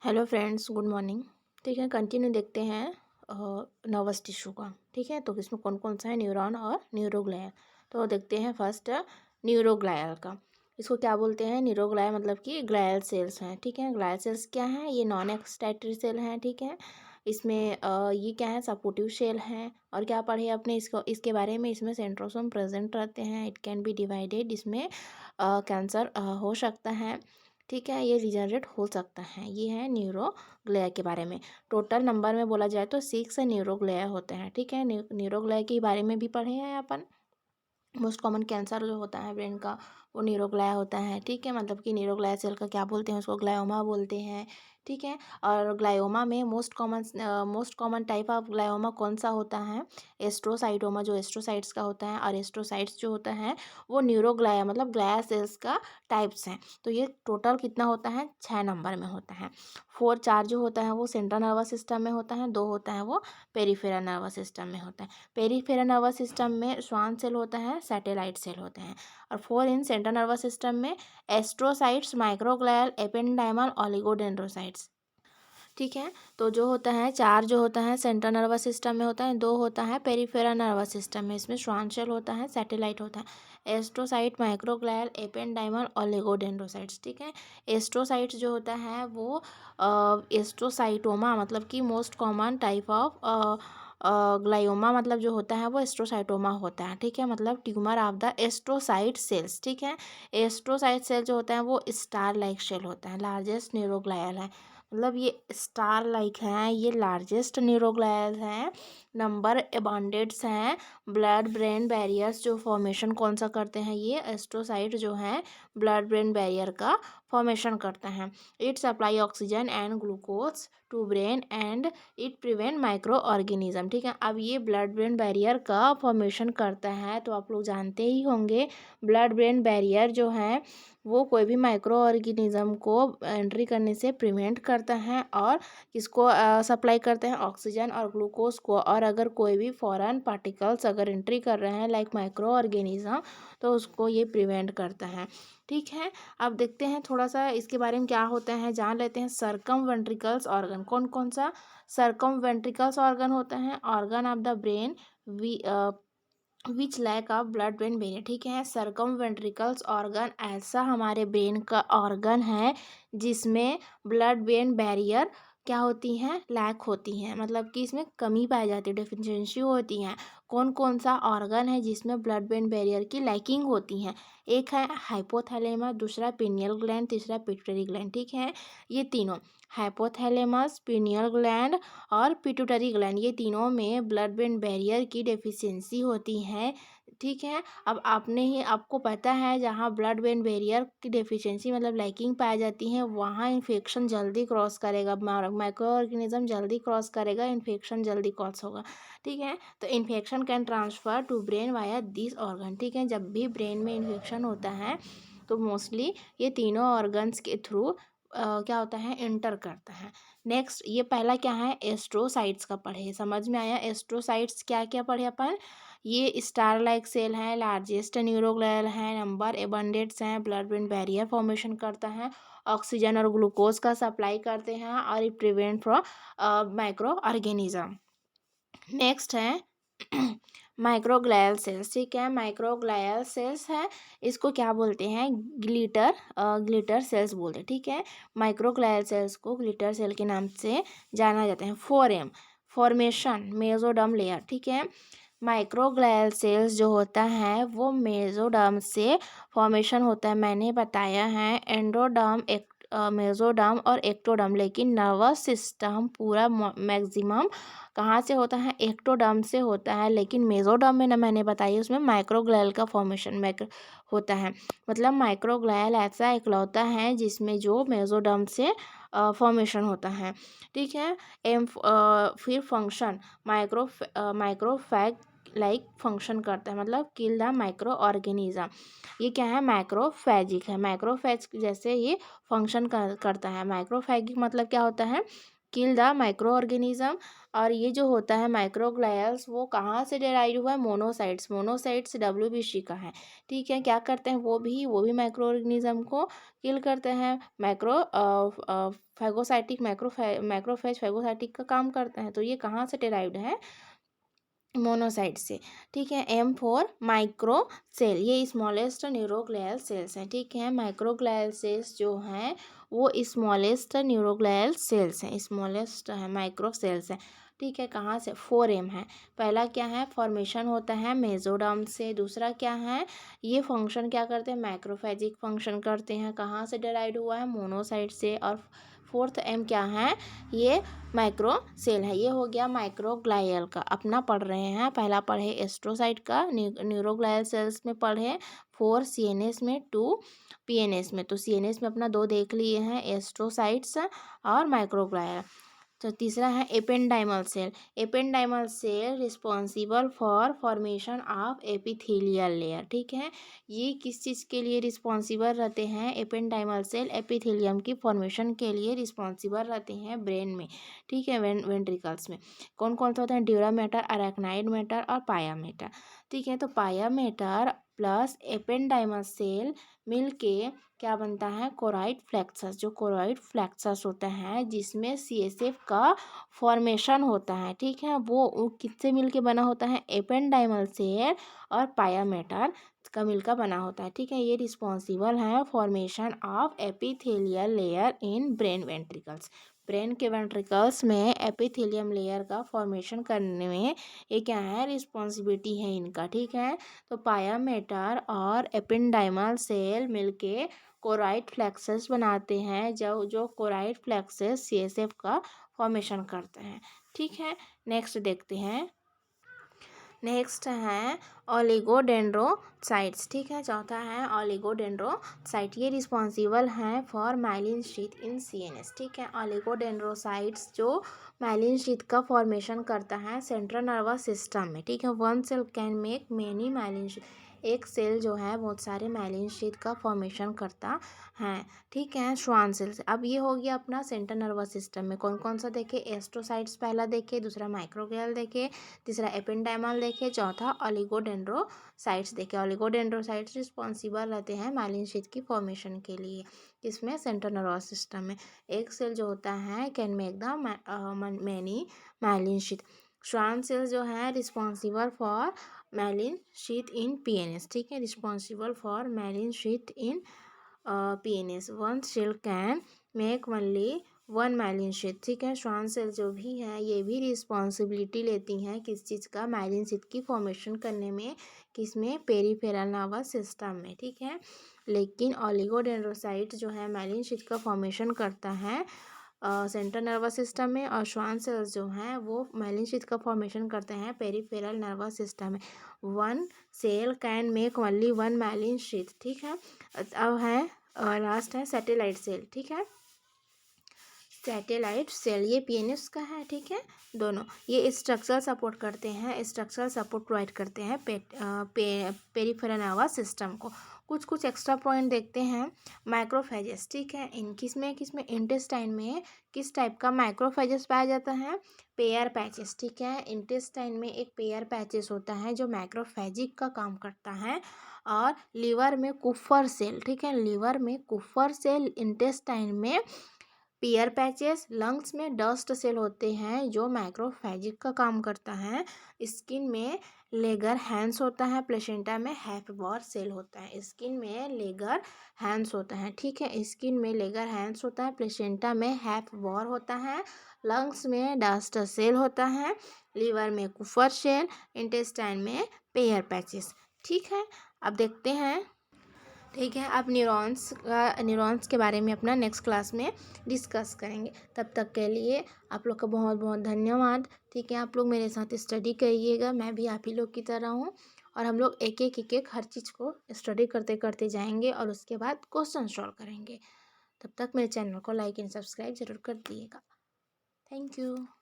Hello friends, good morning. ठीक है, continue देखते हैं नर्वस टिश्यू का। ठीक है, तो इसमें कौन कौन सा है, न्यूरॉन और न्यूरोग्लाया। तो देखते हैं फर्स्ट न्यूरोग्लायल का। इसको क्या बोलते हैं, न्यूरोग्लाया मतलब कि ग्लायल सेल्स हैं। ठीक है, ग्लायल सेल्स क्या हैं, ये नॉन एक्सटेटरी सेल हैं। ठीक है, इसमें ये क्या है, सपोर्टिव सेल हैं। और क्या पढ़े आपने इसको, इसके बारे में, इसमें सेंट्रोसोम प्रेजेंट रहते हैं। इट कैन बी डिवाइडेड, इसमें कैंसर हो सकता है। ठीक है, ये रीजनरेट हो सकता है। ये है न्यूरोग्लिया के बारे में। टोटल नंबर में बोला जाए तो 6 न्यूरोग्लिया होते हैं। ठीक है, न्यूरोग्लिया के बारे में भी पढ़े हैं अपन। मोस्ट कॉमन कैंसर जो होता है ब्रेन का, वो न्यूरोग्लाया होता है। ठीक है, मतलब कि न्यूरोग्लाया सेल का क्या बोलते हैं, उसको ग्लायोमा बोलते हैं। ठीक है, और ग्लायोमा में most common type of glioma कौन सा होता है, एस्ट्रोसाइटोमा, जो एस्ट्रोसाइट्स का होता है। और एस्ट्रोसाइट्स जो होता है वो न्यूरोग्लाया मतलब ग्लाया सेल्स का टाइप्स हैं। तो ये टोटल कितना होता है, 6 नंबर में होता है। 4 जो होता है वो सेंट्रल नर्वस सिस्टम में होता है, 2 होता है वो पेरिफेरल नर्वस सिस्टम में होता है। पेरिफेरल नर्वस सिस्टम में श्वान सेल होता है, सैटेलाइट सेल होते हैं। और 4 इन सेंट्रल नर्वस सिस्टम में एस्ट्रोसाइट्स, माइक्रोग्लियल, एपेंडाइमल, ओलिगोडेंड्रोसाइट्स। ठीक है, तो जो होता है 4 जो होता है सेंट्रल नर्वस सिस्टम में होता है, 2 होता है पेरिफेरल नर्वस सिस्टम में। इसमें श्वान सेल होता है, सैटेलाइट होता है, एस्ट्रोसाइट, माइक्रोग्लियल, एपेंडाइमल, ओलिगोडेंड्रोसाइट्स। ठीक है, एस्ट्रोसाइट्स जो होता है वो एस्ट्रोसाइटोमा मतलब कि most common type of glioma मतलब जो होता है वो एस्ट्रोसाइटोमा होता है। ठीक है, मतलब tumour of the astrocyte cells. ठीक है, एस्ट्रोसाइट सेल जो होता है वो स्टार लाइक सेल होता है, लार्जेस्ट न्यूरोग्लायल है। मतलब ये स्टार लाइक हैं, ये लार्जेस्ट न्यूरोग्लायल हैं, नंबर अबाउंडेड्स हैं। ब्लड ब्रेन बैरियर्स जो फॉर्मेशन कौन सा करते हैं, ये एस्ट्रोसाइट जो हैं ब्लड ब्रेन बैरियर का फॉर्मेशन करते हैं। It supply oxygen and glucose to brain and it prevent micro organism. ठीक है, अब ये ब्लड ब्रेन बैरियर का फॉर्मेशन करता है, तो आप लोग जानते ही होंगे ब्लड ब्रेन बैरियर जो है वो कोई भी माइक्रो ऑर्गेनिज्म को एंट्री करने से प्रिवेंट करता है और किसको सप्लाई करते हैं, ऑक्सीजन और ग्लूकोज को। और अगर कोई भी फॉरेन पार्टिकल्स अगर एंट्री कर रहे हैं लाइक माइक्रो ऑर्गेनिज्म, तो उसको ये प्रिवेंट करता है। ठीक है, अब देखते हैं थोड़ा सा इसके बारे में क्या होता है, जान लेते हैं। सर्कमवेंट्रिकल्स ऑर्गन, कौन कौन सा सर्कमवेंट्रिकल्स ऑर्गन होता है, organ of the brain which lack of blood brain barrier. ठीक है, सर्कमवेंट्रिकल्स ऑर्गन ऐसा हमारे ब्रेन का ऑर्गन है जिसमें ब्लड ब्रेन बैरियर क्या होती हैं, लैक होती हैं, मतलब कि इसमें कमी पाई जाती है, डेफिशिएंसी होती हैं। कौन कौन सा ऑर्गन है जिसमें ब्लड ब्रेन बैरियर की लैकिंग होती हैं, एक है हाइपोथैलेमस, दूसरा पिनियल ग्लैंड, तीसरा पिट्यूटरी ग्लैंड। ठीक है, ये तीनों हाइपोथैलेमस, पिनियल ग्लैंड और पिट्यूटरी ग्लैंड, ये तीनों में ब्लड ब्रेन बैरियर की डेफिशिएंसी होती है। ठीक है, अब आपको पता है जहाँ ब्लड ब्रेन बैरियर की डेफिशिएंसी मतलब लैकिंग पाई जाती है, वहाँ इन्फेक्शन जल्दी क्रॉस करेगा, माइक्रो ऑर्गेनिज्म जल्दी क्रॉस करेगा, इन्फेक्शन जल्दी क्रॉस होगा। ठीक है, तो infection can transfer to brain via this organ. ठीक है, जब भी ब्रेन में इन्फेक्शन होता है तो मोस्टली ये तीनों ऑर्गन्स के थ्रू क्या होता है, इंटर करता है। नेक्स्ट, ये पहला क्या है, एस्ट्रोसाइट्स का पढ़े, समझ में आया। एस्ट्रोसाइट्स क्या क्या पढ़े अपन, ये स्टार लाइक सेल हैं, लार्जेस्ट न्यूरोग्लियल हैं, नंबर एबंडेंट्स हैं, ब्लड ब्रेन बैरियर फॉर्मेशन करता है, ऑक्सीजन और ग्लूकोज का सप्लाई करते हैं और ये prevent from micro organism. Next है माइक्रोग्लायल सेल्स। ठीक है, माइक्रोग्लायल सेल्स है, इसको क्या बोलते हैं, ग्लिटर सेल्स बोलते हैं। ठीक है, माइक्रोग्लायल सेल्स को ग्लिटर सेल के नाम से जाना जाता है। 4M formation mesoderm layer. ठीक है, माइक्रोग्लायल सेल्स जो होता है वो मेसोडर्म से फॉर्मेशन होता है, मैंने बताया है एंडोडर्म, मेसोडर्म और एक्टोडर्म। लेकिन नर्वस सिस्टम पूरा मैक्सिमम कहाँ से होता है, एक्टोडर्म से होता है, लेकिन मेसोडर्म में ना मैंने बताया उसमें माइक्रोग्लायल का फॉर्मेशन होता है। मतलब माइक्रोग्लायल ऐसा इकलौता है जिसमें जो मेसोडर्म से फॉर्मेशन होता है। ठीक है, फिर फंक्शन माइक्रोफैग लाइक फंक्शन करता है, मतलब किल द माइक्रो ऑर्गेनिज्म। ये क्या है, माइक्रोफैजिक है, माइक्रोफैज जैसे ये फंक्शन करता है। माइक्रोफैगिक मतलब क्या होता है किल द माइक्रो ऑर्गेनिज्म। और ये जो होता है माइक्रोग्लायल्स वो कहाँ से डेराइव हुआ है, मोनोसाइट्स। मोनोसाइट्स WBC का है, ठीक है। क्या करते हैं वो भी माइक्रो ऑर्गेनिज्म को किल करते हैं। मैक्रोफेज फैगोसाइटिक का काम करते हैं। तो ये कहाँ से डेराइव्ड है, मोनोसाइट से, ठीक है। M4 माइक्रो सेल, ये स्मॉलेस्ट न्यूरोग्लियल सेल्स हैं, ठीक है। माइक्रोग्लियल सेल्स जो हैं वो स्मॉलेस्ट न्यूरोग्लियल सेल्स हैं, स्मॉलेस्ट है माइक्रो सेल्स हैं, ठीक है। कहाँ से, 4M है। पहला क्या है, फॉर्मेशन होता है मेसोडर्म से। दूसरा क्या है, ये फंक्शन क्या करते हैं, मैक्रोफेजिक फंक्शन करते हैं। कहाँ से डेराइव्ड हुआ है, मोनोसाइट से। और 4th M क्या है, ये माइक्रो सेल है। ये हो गया माइक्रोग्लायल का, अपना पढ़ रहे हैं। पहला पढ़े एस्ट्रोसाइट का, न्यूरोग्लायल सेल्स में पढ़े 4 CNS में, 2 PNS में। तो CNS में अपना 2 देख लिए हैं, एस्ट्रोसाइट्स और माइक्रोग्लायल। तो तीसरा है ependymal cell. Ependymal cell responsible for formation of epithelial layer, ठीक है। ये किस चीज़ के लिए रिस्पॉन्सिबल रहते हैं, एपेंडाइमल सेल एपिथेलियम की फॉर्मेशन के लिए रिस्पॉन्सिबल रहते हैं ब्रेन में, ठीक है। वेंट्रिकल्स में कौन कौन सा होता है, ड्यूरा मैटर, अरेक्नाइड मैटर और पाया मैटर, ठीक है। तो पाया मैटर प्लस एपेंडाइमल सेल मिलके क्या बनता है, कोराइड फ्लेक्सस। जो कोराइड फ्लेक्सस होता है जिसमें CSF का फॉर्मेशन होता है, ठीक है। वो किससे मिलके बना होता है, एपेंडाइमल सेल और पाया मैटर का मिलकर बना होता है, ठीक है। ये रिस्पॉन्सिबल है formation of epithelial layer in brain ventricles. Brain के वेंट्रिकल्स में एपिथेलियम लेयर का फॉर्मेशन करने में ये क्या है, रिस्पॉन्सिबिलिटी है इनका, ठीक है। तो पाया मैटर और एपेंडाइमल सेल मिलके कोराइड फ्लेक्सस बनाते हैं, जो कोराइड फ्लेक्सस CSF का फॉर्मेशन करते हैं, ठीक है। नेक्स्ट देखते हैं, नेक्स्ट है ओलिगोडेंड्रोसाइट्स, ठीक है। चौथा है ओलिगोडेंड्रोसाइट, ये रिस्पॉन्सिबल हैं for myelin sheath in CNS, ठीक है। ओलिगोडेंड्रोसाइट्स जो माइलिन शीथ का फॉर्मेशन करता है सेंट्रल नर्वस सिस्टम में, ठीक है। One cell can make many myelin sheath, एक सेल जो है बहुत सारे माइलिन शीथ का फॉर्मेशन करता है, ठीक है, श्वान सेल से। अब ये हो गया अपना सेंट्रल नर्वस सिस्टम में कौन कौन सा देखे, एस्ट्रोसाइट्स पहला देखे, दूसरा माइक्रोग्लियल देखे, तीसरा एपेंडाइमल देखे, चौथा ओलिगोडेंड्रोसाइट्स देखे। ओलिगोडेंड्रोसाइट्स रिस्पॉन्सिबल रहते हैं माइलिन शीथ की फॉर्मेशन के लिए, किसमें, सेंट्रल नर्वस सिस्टम में। एक सेल जो होता है can make the many myelin sheath. Schwann cell जो है responsible for myelin sheath in PNS, ठीक है, responsible for myelin sheath in PNS। One cell can make only 1 myelin sheath, ठीक है। श्वान सेल जो भी है ये भी रिस्पॉन्सिबिलिटी लेती हैं किस चीज़ का, माइलिन शीथ की फॉर्मेशन करने में, किसमें, पेरिफेरल नर्वस सिस्टम में, ठीक है। लेकिन ओलिगोडेंड्रोसाइट जो है माइलिन शीथ का फॉर्मेशन करता है सेंट्रल नर्वस सिस्टम में, और श्वान सेल्स जो हैं वो माइलिन शीथ का फॉर्मेशन करते हैं पेरिफेरल नर्वस सिस्टम में। One cell can make only 1 myelin sheath, ठीक है। अब है लास्ट है सैटेलाइट सेल, ठीक है। सैटेलाइट सेल ये PNS का है, ठीक है। दोनों ये स्ट्रक्चरल सपोर्ट करते हैं, स्ट्रक्चरल सपोर्ट प्रोवाइड करते हैं पेरिफेरल नर्वस सिस्टम को। कुछ एक्स्ट्रा पॉइंट देखते हैं, माइक्रोफेजेस, ठीक है। इन किसमें इंटेस्टाइन में किस टाइप का माइक्रोफेजेस पाया जाता है, पेयर पैचेस, ठीक है। इंटेस्टाइन में एक पेयर पैचेस होता है जो माइक्रोफेजिक का काम करता है। और लीवर में कुफर सेल, ठीक है, लीवर में कुफर सेल, इंटेस्टाइन में पियर पैचेस, लंग्स में डस्ट सेल होते हैं जो माइक्रोफेजिक का काम करता है। स्किन में लेगर हैंड्स होता है, प्लेसेंटा में हैफबॉर सेल होता है। स्किन में लेगर हैंड्स होता है, ठीक है, स्किन में लेगर हैंड्स होता है, प्लेसेंटा में हैफबॉर होता है, लंग्स में डस्ट सेल होता है, लीवर में कुफर सेल, इंटेस्टाइन में पेयर पैचेस, ठीक है। अब देखते हैं, ठीक है, अब न्यूरॉन्स के बारे में अपना नेक्स्ट क्लास में डिस्कस करेंगे। तब तक के लिए आप लोग का बहुत बहुत धन्यवाद, ठीक है। आप लोग मेरे साथ स्टडी करिएगा, मैं भी आप ही लोग की तरह हूँ, और हम लोग एक एक हर चीज़ को स्टडी करते करते जाएंगे और उसके बाद क्वेश्चन सॉल्व करेंगे। तब तक मेरे चैनल को लाइक एंड सब्सक्राइब ज़रूर कर दिएगा। Thank you.